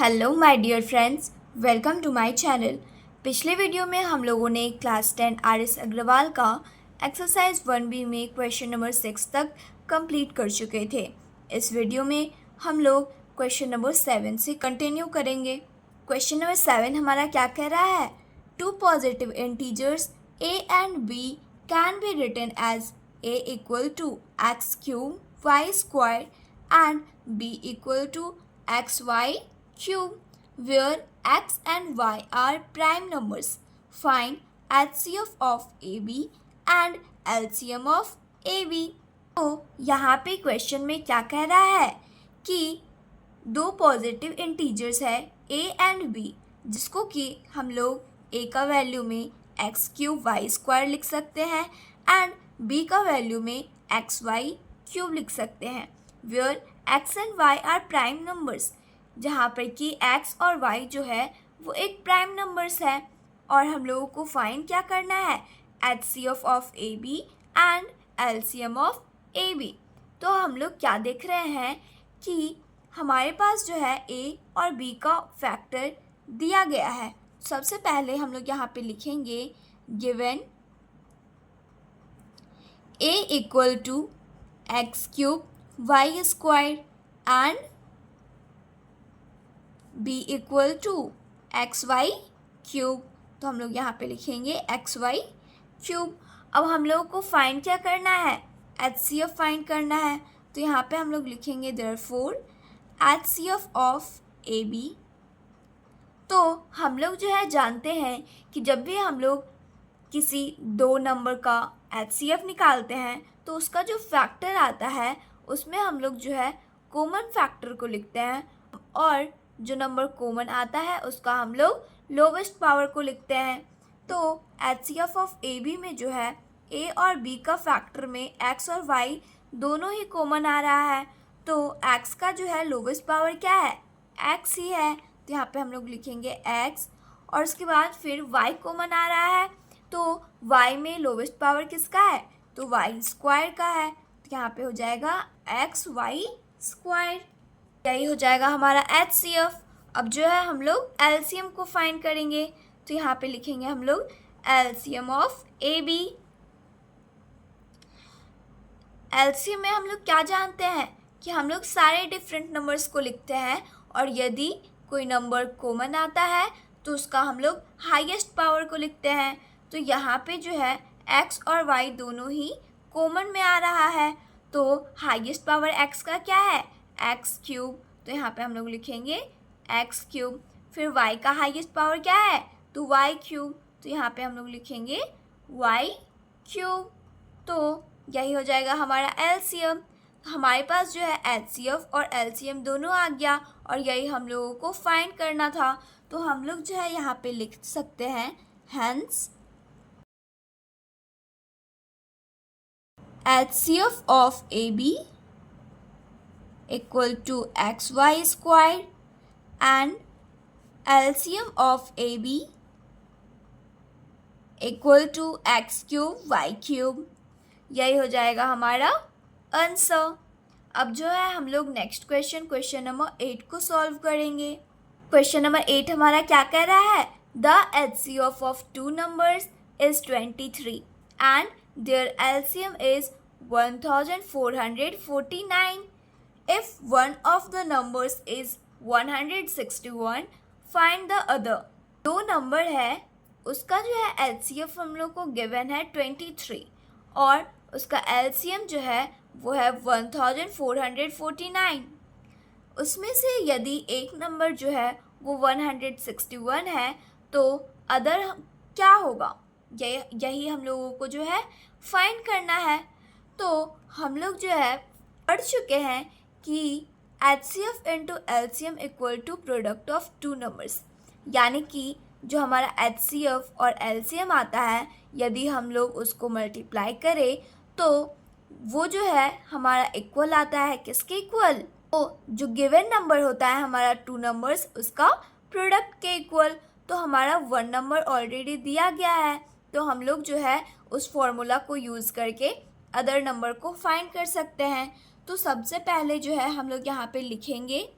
Hello my dear friends, welcome to my channel. पिछले video में हम लोगों ने क्लास 10 आर.एस. अग्रवाल का एक्सरसाइज 1B में क्वेश्चन नंबर 6 तक कंप्लीट कर चुके थे। इस वीडियो में हम लोग क्वेश्चन नंबर 7 से कंटिन्यू करेंगे। क्वेश्चन नंबर 7 हमारा क्या कह रहा है? Two positive integers a and b can be written as a equal to x cube y square and b equal to xy cube, where x and y are prime numbers. Find HCF of AB and LCM of AB. तो यहाँ पे question में क्या कह रहा है कि दो पॉजिटिव इंटीजर्स है a एंड b, जिसको कि हम लोग a का वैल्यू में एक्स क्यूब वाई स्क्वायर लिख सकते हैं एंड b का वैल्यू में एक्स वाई क्यूब लिख सकते हैं। Where x and y are prime numbers, जहाँ पर कि x और y जो है वो एक प्राइम नंबर्स है और हम लोगों को फाइंड क्या करना है? HCF of AB and LCM of AB। तो हम लोग क्या देख रहे हैं कि हमारे पास जो है a और b का फैक्टर दिया गया है। सबसे पहले हम लोग यहाँ पे लिखेंगे given a equal to X cube Y square and b equal to X Y cube. तो हम लोग यहाँ पे लिखेंगे एक्स वाई क्यूब। अब हम लोगों को फाइंड क्या करना है? HCF फाइंड करना है। तो यहाँ पे हम लोग लिखेंगे देयरफॉर HCF ऑफ AB। तो हम लोग जो है जानते हैं कि जब भी हम लोग किसी दो नंबर का HCF निकालते हैं तो उसका जो फैक्टर आता है उसमें हम लोग जो है कॉमन फैक्टर को लिखते हैं और जो नंबर कॉमन आता है उसका हम लोग लोवेस्ट पावर को लिखते हैं। तो HCF ऑफ AB में जो है A और B का फैक्टर में x और y दोनों ही कॉमन आ रहा है, तो x का जो है लोवेस्ट पावर क्या है? x ही है। तो यहाँ पे हम लोग लिखेंगे x और उसके बाद फिर y कॉमन आ रहा है, तो y में लोवेस्ट पावर किसका है? तो y स्क्वायर का है। तो यहाँ पे हो जाएगा एक्स वाई स्क्वायर। यही हो जाएगा हमारा HCF। अब जो है हम लोग LCM को फाइंड करेंगे। तो यहाँ पे लिखेंगे हम लोग LCM ऑफ AB। LCM में हम लोग क्या जानते हैं कि हम लोग सारे डिफरेंट नंबर्स को लिखते हैं और यदि कोई नंबर कॉमन आता है तो उसका हम लोग हाईएस्ट पावर को लिखते हैं। तो यहाँ पे जो है x और y दोनों ही कॉमन में आ रहा है, तो हाईएस्ट पावर x का क्या है? X cube. तो यहाँ पे हम लोग लिखेंगे एक्स क्यूब। फिर y का हाईएस्ट पावर क्या है? तो y क्यूब। तो यहाँ पे हम लोग लिखेंगे y क्यूब। तो यही हो जाएगा हमारा LCM। हमारे पास जो है HCF और LCM दोनों आ गया और यही हम लोगों को फाइंड करना था। तो हम लोग जो है यहाँ पे लिख सकते हैं hence HCF of AB equal to X Y square and LCM of AB equal to X cube Y cube. यही हो जाएगा हमारा आंसर। अब जो है हम लोग नेक्स्ट क्वेश्चन नंबर 8 को सॉल्व करेंगे। क्वेश्चन नंबर 8 हमारा क्या कह रहा है? The HCF of two numbers is 23 and their LCM is 1449. If one of the numbers is 161, find the other. दो नंबर है, उसका जो है HCF हम लोग को गिवन है 23 और उसका LCM जो है वो है 1449। उसमें से यदि एक नंबर जो है वो 161 है तो अदर क्या होगा? यही हम लोगों को जो है फाइंड करना है। तो हम लोग जो है पढ़ चुके हैं कि HCF into LCM equal to product of two numbers, यानी कि जो हमारा HCF और LCM आता है यदि हम लोग उसको मल्टीप्लाई करें तो वो जो है हमारा इक्वल आता है। किसके इक्वल? तो जो गिवन नंबर होता है हमारा टू नंबर्स उसका प्रोडक्ट के इक्वल। तो हमारा वन नंबर ऑलरेडी दिया गया है, तो हम लोग जो है उस फॉर्मूला को यूज़ करके अदर नंबर को फाइंड कर सकते हैं। तो सबसे पहले जो है हम लोग यहाँ पे लिखेंगे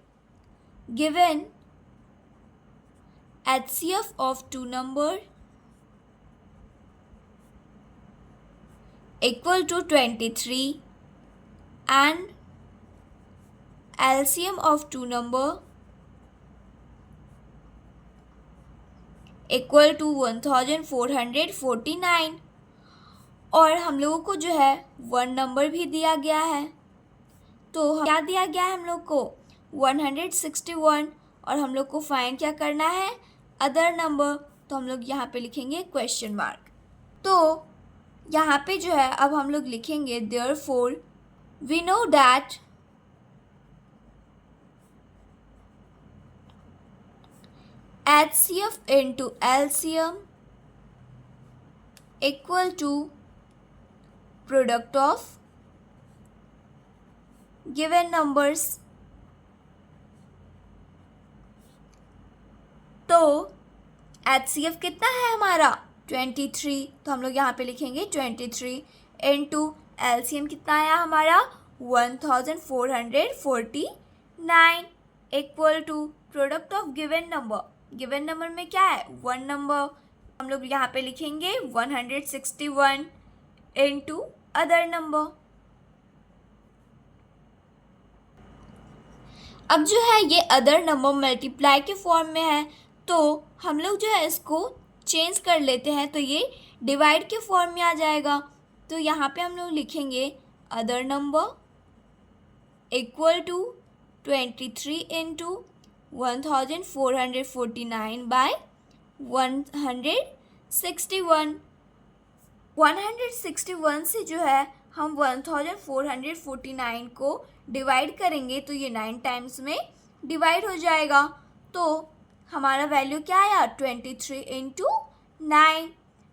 given HCF of two number equal to 23 and LCM of two number equal to 1449 और हम लोगों को जो है वन नंबर भी दिया गया है। तो क्या दिया गया है हम लोग को 161 और हम लोग को फाइंड क्या करना है अदर नंबर। तो हम लोग यहाँ पे लिखेंगे क्वेश्चन मार्क। तो यहाँ पे जो है अब हम लोग लिखेंगे therefore we know that HCF into LCM equal to product of given numbers। तो HCF कितना है हमारा 23, तो हम लोग यहाँ पे लिखेंगे 23 इंटू LCM कितना आया हमारा 1449 equal to product of given number. Given number में क्या है वन नंबर, हम लोग यहाँ पे लिखेंगे 161 इंटू अदर नंबर। अब जो है ये अदर नंबर मल्टीप्लाई के फॉर्म में है, तो हम लोग जो है इसको चेंज कर लेते हैं, तो ये डिवाइड के फॉर्म में आ जाएगा। तो यहाँ पे हम लोग लिखेंगे other number equal to 23 into 1449 by 161। 161 से जो है हम 1449 को डिवाइड करेंगे तो ये 9 टाइम्स में डिवाइड हो जाएगा। तो हमारा वैल्यू क्या आया 23 इंटू 9।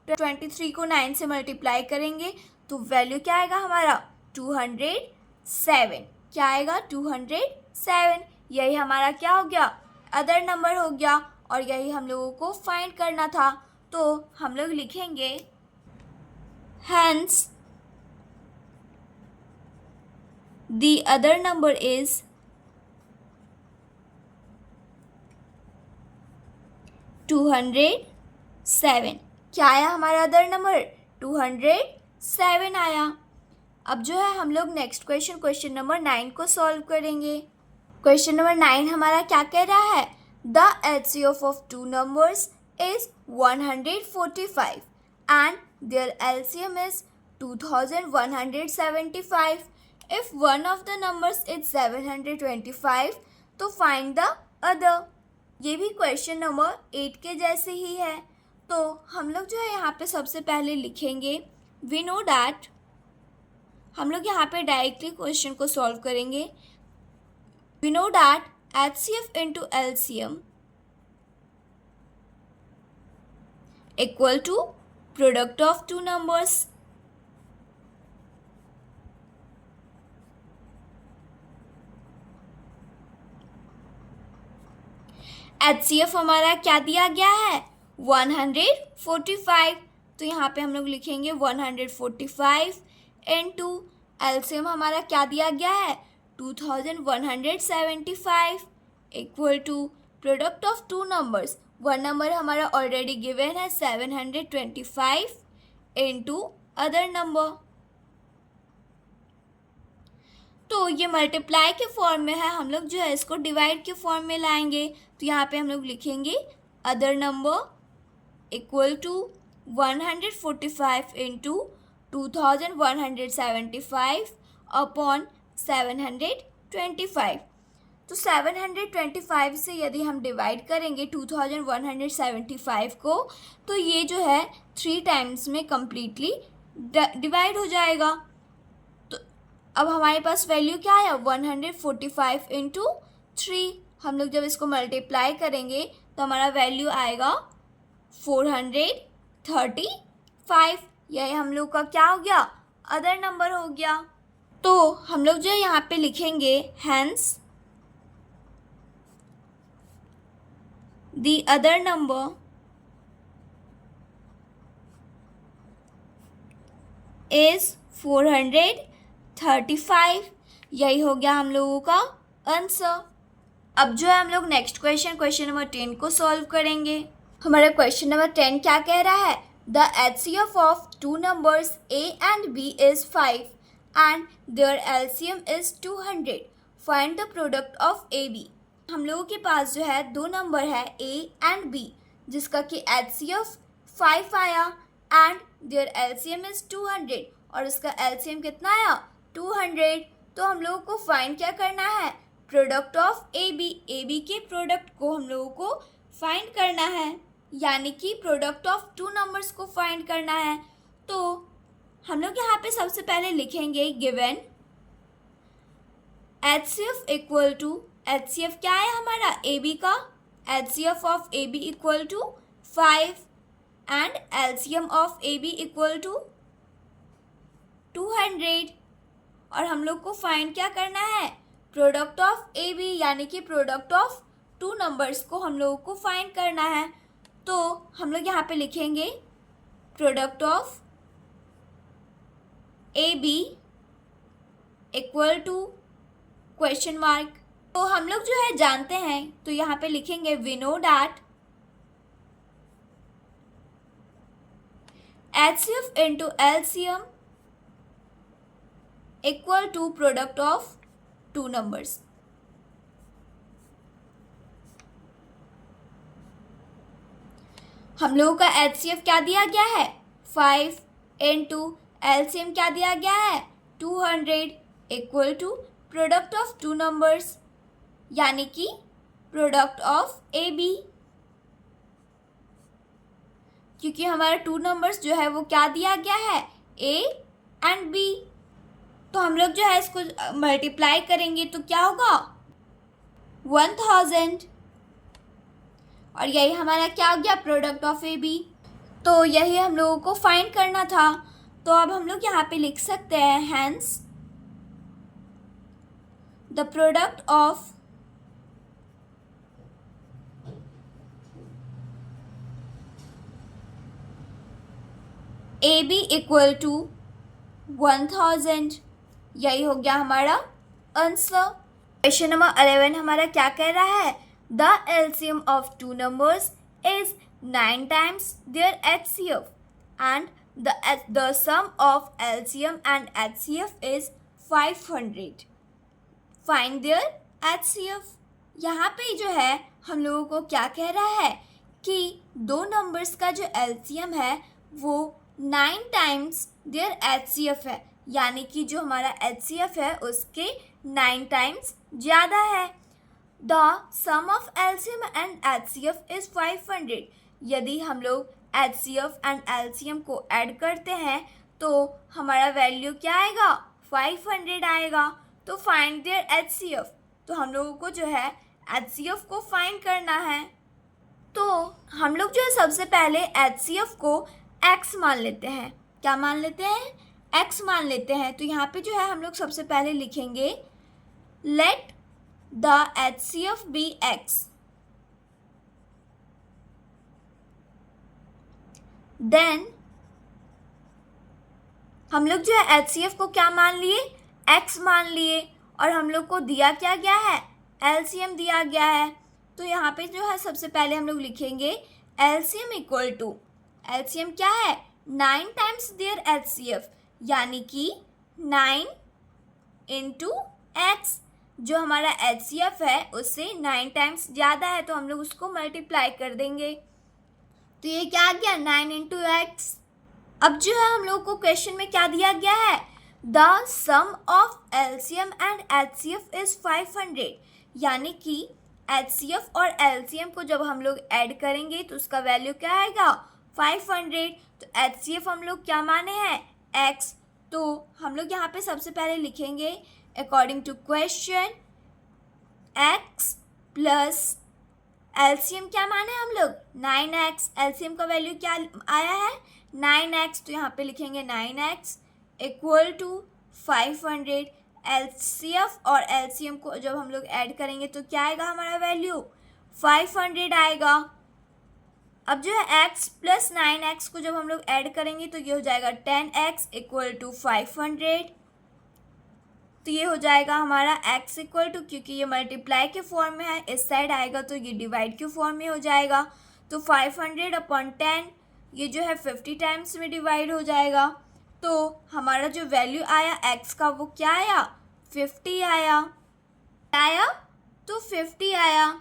23 को 9 से मल्टीप्लाई करेंगे तो वैल्यू क्या आएगा हमारा 207। क्या आएगा 207। यही हमारा क्या हो गया अदर नंबर हो गया और यही हम लोगों को फाइंड करना था। तो हम लोग लिखेंगे hence the other number is 207। क्या आया हमारा अदर नंबर 207 आया। अब जो है हम लोग नेक्स्ट क्वेश्चन नंबर 9 को सॉल्व करेंगे। क्वेश्चन नंबर 9 हमारा क्या कह रहा है the HCF of two numbers is 145 and their LCM is 2175। If one of the numbers is 725 तो फाइंड द अदर। ये भी क्वेश्चन नंबर 8 के जैसे ही है। तो हम लोग जो है यहाँ पे सबसे पहले लिखेंगे वी नो डैट। हम लोग यहाँ पे डायरेक्टली क्वेश्चन को सॉल्व करेंगे। We know that HCF into LCM equal to product of two numbers. HCF हमारा क्या दिया गया है 145। तो यहाँ पे हम लोग लिखेंगे 145 इंटू LCM हमारा क्या दिया गया है 2175 equal to product of two numbers. One number हमारा ऑलरेडी गिवन है 725 इंटू अदर नंबर। तो ये मल्टीप्लाई के फॉर्म में है, हम लोग जो है इसको डिवाइड के फॉर्म में लाएंगे। तो यहाँ पे हम लोग लिखेंगे other number equal to 145 into 2175 upon 725। तो 725 से यदि हम डिवाइड करेंगे 2175 को तो ये जो है 3 टाइम्स में कम्प्लीटली डिवाइड हो जाएगा। तो अब हमारे पास वैल्यू क्या आया 145 इंटू 3। हम लोग जब इसको मल्टीप्लाई करेंगे तो हमारा वैल्यू आएगा 435। यही हम लोग का क्या हो गया अदर नंबर हो गया। तो हम लोग जो है यहाँ पे लिखेंगे hence the other number is 435। यही हो गया हम लोगों का आंसर। अब जो है हम लोग नेक्स्ट क्वेश्चन नंबर 10 को सॉल्व करेंगे। हमारा क्वेश्चन नंबर 10 क्या कह रहा है? The HCF of two numbers A and B is 5 and their LCM is 200. Find the product of AB. हम लोगों के पास जो है दो नंबर है A and B जिसका कि HCF 5 आया and their LCM is 200 और इसका LCM कितना आया? 200। तो हम लोगों को फाइंड क्या करना है? प्रोडक्ट ऑफ AB के प्रोडक्ट को हम लोगों को फाइंड करना है, यानी कि प्रोडक्ट ऑफ टू नंबर्स को फाइंड करना है। तो हम लोग यहाँ पे सबसे पहले लिखेंगे given HCF equal to, HCF क्या है हमारा? AB का। HCF of AB equal to 5 and LCM of AB equal to 200। और हम लोग को फाइंड क्या करना है? प्रोडक्ट ऑफ AB, यानी कि प्रोडक्ट ऑफ टू नंबर्स को हम लोगों को फाइंड करना है। तो हम लोग यहाँ पे लिखेंगे product of AB equal to question mark. तो हम लोग जो है जानते हैं, तो यहाँ पे लिखेंगे we know that HCF into LCM equal to product of two numbers. हम लोगों का HCF क्या दिया गया है? 5 इंटू LCM क्या दिया गया है? 200 equal to product of two numbers, यानी कि प्रोडक्ट ऑफ AB। क्योंकि हमारा टू नंबर्स जो है वो क्या दिया गया है? A and B। तो हम लोग जो है इसको मल्टीप्लाई करेंगे तो क्या होगा? 1000। और यही हमारा क्या हो गया? Product of AB। तो यही हम लोगों को फाइंड करना था। तो अब हम लोग यहाँ पे लिख सकते हैं hence the product of AB equal to 1000। यही हो गया हमारा आंसर। क्वेश्चन नंबर 11 हमारा क्या कह रहा है? The LCM of two numbers is 9 times their HCF and the sum of LCM and HCF is 500. Find their HCF. यहाँ पे जो है हम लोगों को क्या कह रहा है कि दो नंबर्स का जो LCM है वो 9 times their HCF है, यानी कि जो हमारा HCF है उसके 9 times ज़्यादा है। The sum of LCM and HCF is 500। यदि हम लोग HCF एंड LCM को ऐड करते हैं तो हमारा वैल्यू क्या आएगा? 500 आएगा। तो फाइंड देयर HCF। तो हम लोगों को जो है HCF को फाइंड करना है। तो हम लोग जो है सबसे पहले HCF को x मान लेते हैं। क्या मान लेते हैं? x मान लेते हैं। तो यहाँ पे जो है हम लोग सबसे पहले लिखेंगे let the HCF be x। Then हम लोग जो है HCF को क्या मान लिए? x मान लिए। और हम लोग को दिया क्या गया है? LCM दिया गया है। तो यहाँ पे जो है सबसे पहले हम लोग लिखेंगे LCM इक्वल टू, LCM क्या है? 9 times their HCF, यानी कि 9 इंटू x। जो हमारा HCF है उससे 9 times ज़्यादा है तो हम लोग उसको मल्टीप्लाई कर देंगे। तो ये क्या आ गया? 9 इंटू x। अब जो है हम लोग को क्वेश्चन में क्या दिया गया है? The sum of LCM and HCF is 500, यानी कि HCF और LCM को जब हम लोग ऐड करेंगे तो उसका वैल्यू क्या आएगा? 500। तो HCF हम लोग क्या माने हैं? x। तो हम लोग यहाँ पे सबसे पहले लिखेंगे according to question x plus LCM क्या माने हम लोग? 9x। LCM का वैल्यू क्या आया है? 9x। तो यहाँ पे लिखेंगे 9x इक्वल टू 500। LCF और LCM को जब हम लोग ऐड करेंगे तो क्या आएगा हमारा वैल्यू? 500 आएगा। अब जो है x प्लस 9x को जब हम लोग ऐड करेंगे तो ये हो जाएगा 10x इक्वल टू 500। तो ये हो जाएगा हमारा x इक्वल टू, क्योंकि ये मल्टीप्लाई के फॉर्म में है, इस साइड आएगा तो ये डिवाइड के फॉर्म में हो जाएगा। तो 500/10 ये जो है 50 टाइम्स में डिवाइड हो जाएगा। तो हमारा जो वैल्यू आया x का वो क्या आया, 50 आया तो 50 आया।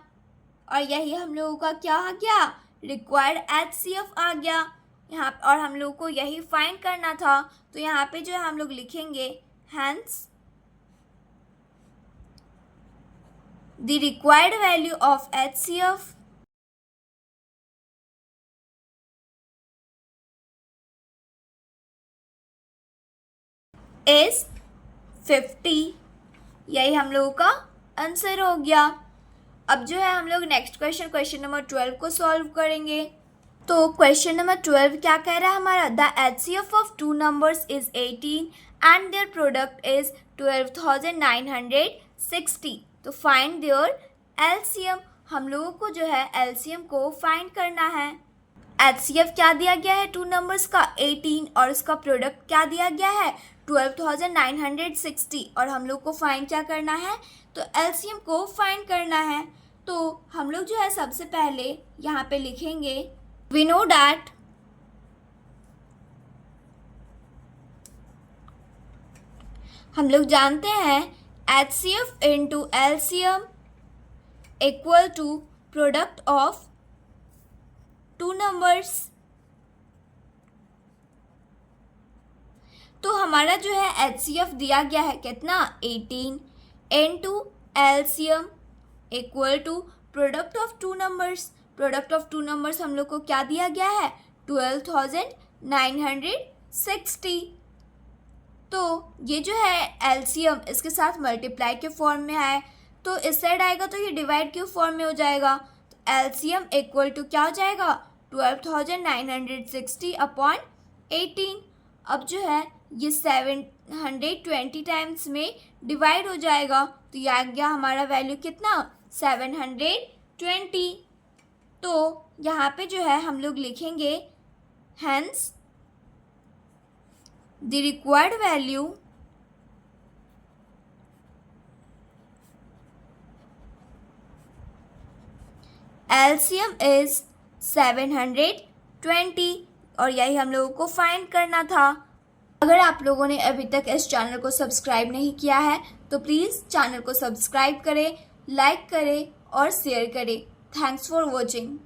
और यही हम लोगों का क्या आ गया, रिक्वायर्ड HCF आ गया यहाँ। और हम लोगों को यही फाइंड करना था, तो यहाँ पे जो है हम लोग लिखेंगे hence the required value of HCF is 50। यही हम लोगों का आंसर हो गया। अब जो है हम लोग नेक्स्ट क्वेश्चन नंबर 12 को सॉल्व करेंगे। तो क्वेश्चन नंबर 12 क्या कह रहा है हमारा, the HCF of two numbers is 18 and their product is 12,960। तो फाइंड देयर LCM। हम लोगों को जो है LCM को फाइंड करना है। HCF क्या दिया गया है टू नंबर्स का, 18, और इसका प्रोडक्ट क्या दिया गया है, 12,960। और हम लोग को फाइंड क्या करना है, तो LCM को फाइंड करना है। तो हम लोग जो है सबसे पहले यहाँ पे लिखेंगे, वी नो डैट हम लोग जानते हैं HCF into LCM equal to product of two numbers. तो हमारा जो है HCF दिया गया है कितना, 18 into LCM equal to product of two numbers. Product of two numbers हम लोग को क्या दिया गया है, 12,960। तो ये जो है LCM इसके साथ मल्टीप्लाई के फॉर्म में है, तो इस साइड आएगा तो ये डिवाइड के फॉर्म में हो जाएगा। तो LCM इक्वल टू क्या हो जाएगा, 12,960/18। अब जो है ये 720 टाइम्स में डिवाइड हो जाएगा, तो ये आ गया हमारा वैल्यू कितना, 720। तो यहाँ पे जो है हम लोग लिखेंगे hence the required value LCM is 720। और यही हम लोगों को फाइंड करना था। अगर आप लोगों ने अभी तक इस चैनल को सब्सक्राइब नहीं किया है तो प्लीज़ चैनल को सब्सक्राइब करें, लाइक करें और शेयर करें। Thanks for watching.